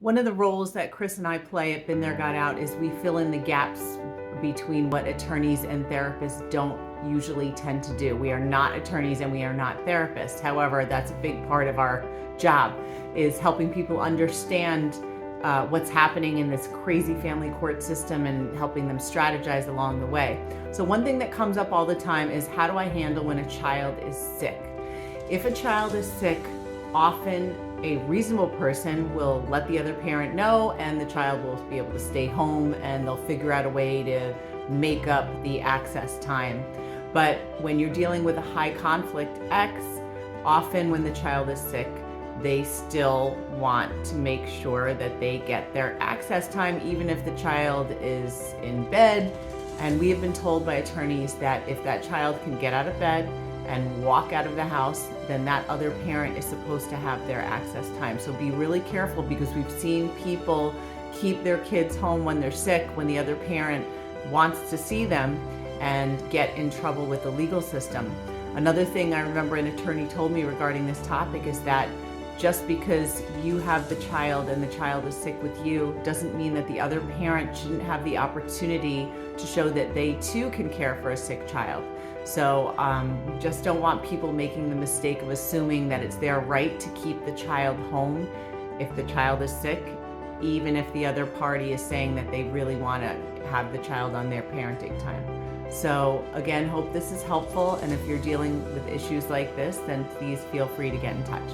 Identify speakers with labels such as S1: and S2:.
S1: One of the roles that Chris and I play at Been There Got Out is we fill in the gaps between what attorneys and therapists don't usually tend to do. We are not attorneys and we are not therapists. However, that's a big part of our job, is helping people understand what's happening in this crazy family court system and helping them strategize along the way. So one thing that comes up all the time is, how do I handle when a child is sick? If a child is sick, often a reasonable person will let the other parent know, and the child will be able to stay home and they'll figure out a way to make up the access time. But when you're dealing with a high conflict ex, often when the child is sick, they still want to make sure that they get their access time, even if the child is in bed. And we have been told by attorneys that if that child can get out of bed and walk out of the house, then that other parent is supposed to have their access time. So be really careful, because we've seen people keep their kids home when they're sick, when the other parent wants to see them, and get in trouble with the legal system. Another thing I remember an attorney told me regarding this topic is that just because you have the child and the child is sick with you doesn't mean that the other parent shouldn't have the opportunity to show that they too can care for a sick child. So we just don't want people making the mistake of assuming that it's their right to keep the child home if the child is sick, even if the other party is saying that they really want to have the child on their parenting time. So again, hope this is helpful, and if you're dealing with issues like this, then please feel free to get in touch.